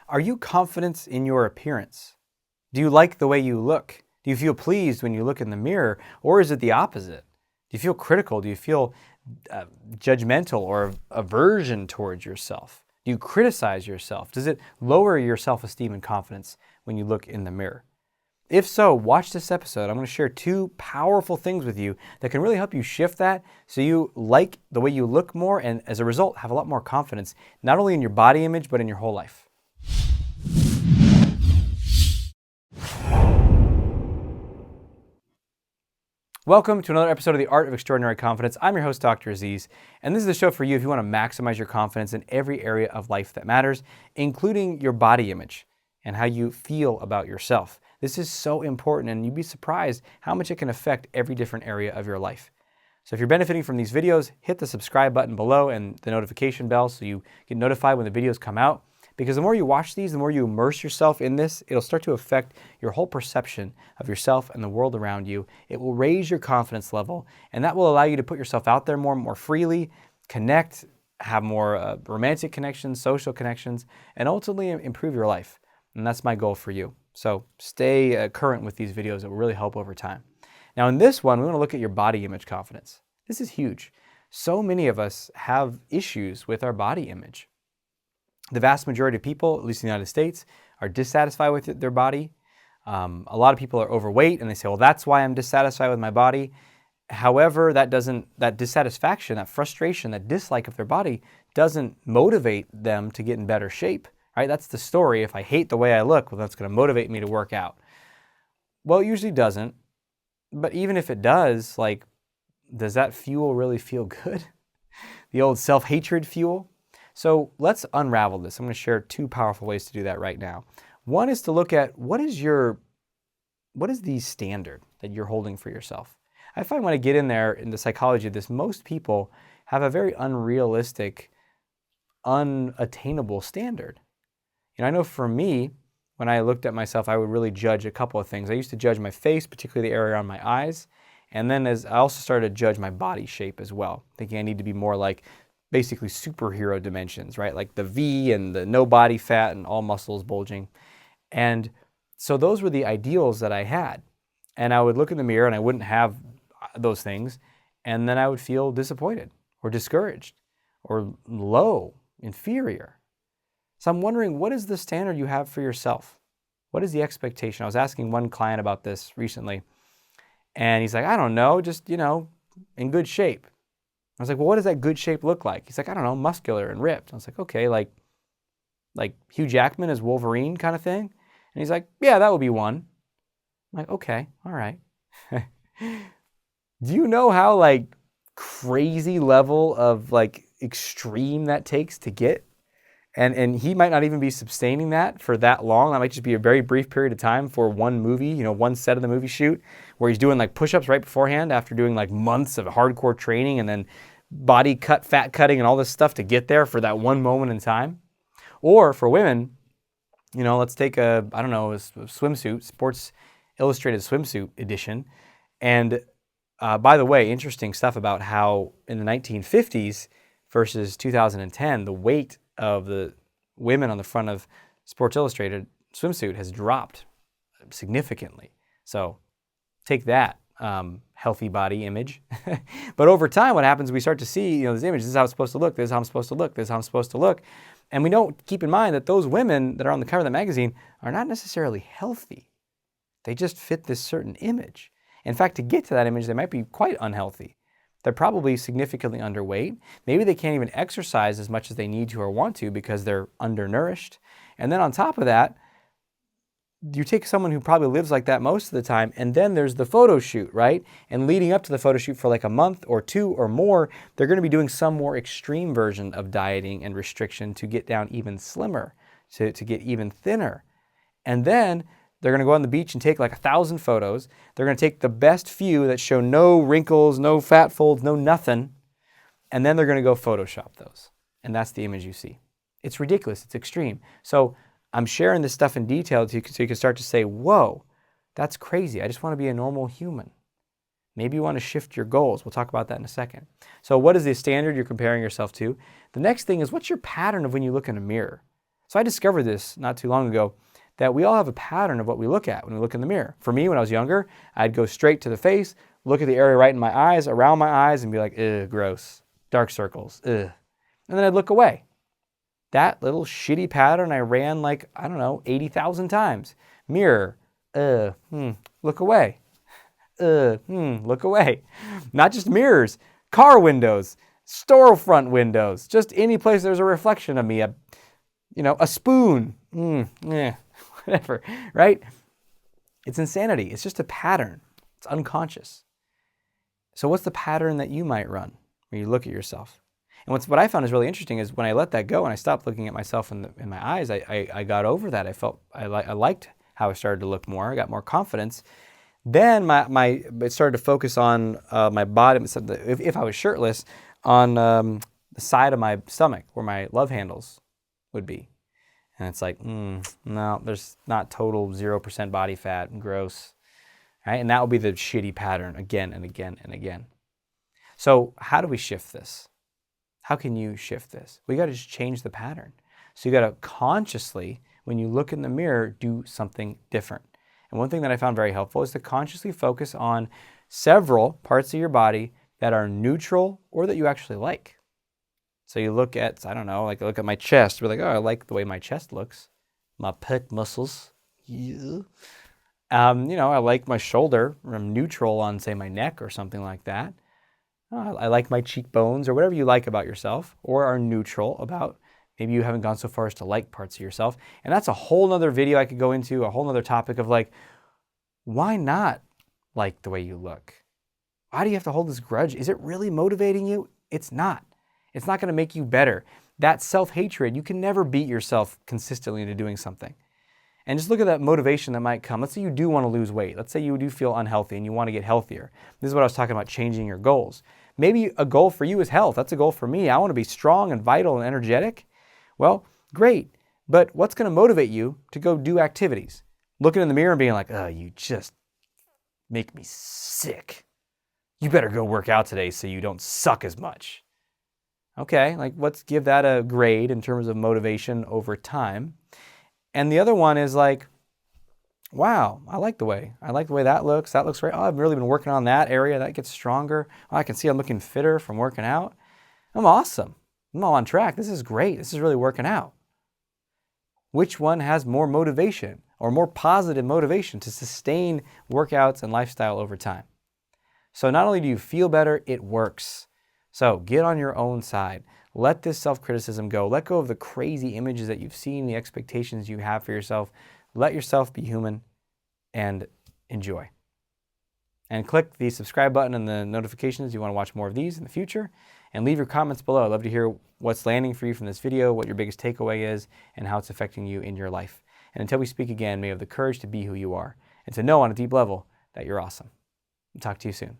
Are you confident in your appearance? Do you like the way you look? Do you feel pleased when you look in the mirror? Or is it the opposite? Do you feel critical? Do you feel judgmental or aversion towards yourself? Do you criticize yourself? Does it lower your self-esteem and confidence when you look in the mirror? If so, watch this episode. I'm going to share 2 powerful things with you that can really help you shift that so you like the way you look more and as a result have a lot more confidence, not only in your body image, but in your whole life. Welcome to another episode of The Art of Extraordinary Confidence. I'm your host, Dr. Aziz, and this is the show for you if you want to maximize your confidence in every area of life that matters, including your body image and how you feel about yourself. This is so important, and you'd be surprised how much it can affect every different area of your life. So if you're benefiting from these videos, hit the subscribe button below and the notification bell so you get notified when the videos come out. Because the more you watch these, the more you immerse yourself in this, it'll start to affect your whole perception of yourself and the world around you. It will raise your confidence level, and that will allow you to put yourself out there more freely, connect, have more romantic connections, social connections, and ultimately improve your life. And that's my goal for you. So stay current with these videos. It will really help over time. Now in this one, we want to look at your body image confidence. This is huge. So many of us have issues with our body image. The vast majority of people, at least in the United States, are dissatisfied with their body. A lot of people are overweight and they say, well, that's why I'm dissatisfied with my body. However, that dissatisfaction, that frustration, that dislike of their body doesn't motivate them to get in better shape. Right? That's the story. If I hate the way I look, well, that's going to motivate me to work out. Well, it usually doesn't. But even if it does, does that fuel really feel good? The old self-hatred fuel? So let's unravel this. I'm going to share 2 powerful ways to do that right now. One is to look at what is the standard that you're holding for yourself? I find when I get in there in the psychology of this, most people have a very unrealistic, unattainable standard. I know for me, when I looked at myself, I would really judge a couple of things. I used to judge my face, particularly the area around my eyes. And then as I also started to judge my body shape as well, thinking I need to be more like basically superhero dimensions, right? Like the V and the no body fat and all muscles bulging. And so those were the ideals that I had. And I would look in the mirror and I wouldn't have those things. And then I would feel disappointed or discouraged or low, inferior. So I'm wondering, what is the standard you have for yourself? What is the expectation? I was asking one client about this recently, and he's like, I don't know, just, in good shape. I was like, well, what does that good shape look like? He's like, I don't know, muscular and ripped. I was like, okay, like Hugh Jackman as Wolverine kind of thing? And he's like, yeah, that would be one. I'm like, okay, all right. Do you know how crazy level of extreme that takes to get? And he might not even be sustaining that for that long. That might just be a very brief period of time for one movie, one set of the movie shoot where he's doing push-ups right beforehand after doing months of hardcore training and then body cut, fat cutting and all this stuff to get there for that one moment in time. Or for women, let's take a swimsuit, Sports Illustrated swimsuit edition. And by the way, interesting stuff about how in the 1950s versus 2010, the weight of the women on the front of Sports Illustrated swimsuit has dropped significantly. So take that, healthy body image. But over time, what happens, we start to see, this image, this is how it's supposed to look, this is how I'm supposed to look, this is how I'm supposed to look. And we don't keep in mind that those women that are on the cover of the magazine are not necessarily healthy. They just fit this certain image. In fact, to get to that image, they might be quite unhealthy. They're probably significantly underweight. Maybe they can't even exercise as much as they need to or want to because they're undernourished. And then on top of that, you take someone who probably lives like that most of the time, and then there's the photo shoot, right? And leading up to the photo shoot for a month or 2 or more, they're going to be doing some more extreme version of dieting and restriction to get down even slimmer, to get even thinner. And then they're going to go on the beach and take 1,000 photos. They're going to take the best few that show no wrinkles, no fat folds, no nothing. And then they're going to go Photoshop those. And that's the image you see. It's ridiculous. It's extreme. So I'm sharing this stuff in detail so you can start to say, whoa, that's crazy. I just want to be a normal human. Maybe you want to shift your goals. We'll talk about that in a second. So what is the standard you're comparing yourself to? The next thing is, what's your pattern of when you look in a mirror? So I discovered this not too long ago, that we all have a pattern of what we look at when we look in the mirror. For me, when I was younger, I'd go straight to the face, look at the area right in my eyes, around my eyes, and be like, ugh, gross, dark circles, ugh. And then I'd look away. That little shitty pattern I ran like, 80,000 times. Mirror, look away. Look away. Not just mirrors, car windows, storefront windows, just any place there's a reflection of me, a spoon, whatever, right? It's insanity. It's just a pattern. It's unconscious. So what's the pattern that you might run when you look at yourself? And what I found is really interesting is when I let that go and I stopped looking at myself in my eyes, I got over that. I felt I liked how I started to look more. I got more confidence. Then it started to focus on my body. If I was shirtless, on the side of my stomach where my love handles would be. And it's like, no, there's not total 0% body fat and gross. Right? And that will be the shitty pattern again and again and again. So how do we shift this? How can you shift this? We got to just change the pattern. So you got to consciously, when you look in the mirror, do something different. And one thing that I found very helpful is to consciously focus on several parts of your body that are neutral or that you actually like. So you look at, look at my chest. We're like, oh, I like the way my chest looks. My pec muscles. Yeah. I like my shoulder. I'm neutral on, say, my neck or something like that. I like my cheekbones or whatever you like about yourself or are neutral about. Maybe you haven't gone so far as to like parts of yourself. And that's a whole nother video I could go into, a whole nother topic of like, why not like the way you look? Why do you have to hold this grudge? Is it really motivating you? It's not. It's not going to make you better. That self-hatred, you can never beat yourself consistently into doing something. And just look at that motivation that might come. Let's say you do want to lose weight. Let's say you do feel unhealthy and you want to get healthier. This is what I was talking about, changing your goals. Maybe a goal for you is health. That's a goal for me. I want to be strong and vital and energetic. Well, great. But what's going to motivate you to go do activities? Looking in the mirror and being like, oh, you just make me sick. You better go work out today so you don't suck as much. Okay, let's give that a grade in terms of motivation over time. And the other one is like, wow, I like the way that looks. That looks great. Oh, I've really been working on that area. That gets stronger. Oh, I can see I'm looking fitter from working out. I'm awesome. I'm all on track. This is great. This is really working out. Which one has more motivation or more positive motivation to sustain workouts and lifestyle over time? So not only do you feel better, it works. So get on your own side. Let this self-criticism go. Let go of the crazy images that you've seen, the expectations you have for yourself. Let yourself be human and enjoy. And click the subscribe button and the notifications if you want to watch more of these in the future. And leave your comments below. I'd love to hear what's landing for you from this video, what your biggest takeaway is, and how it's affecting you in your life. And until we speak again, may you have the courage to be who you are and to know on a deep level that you're awesome. I'll talk to you soon.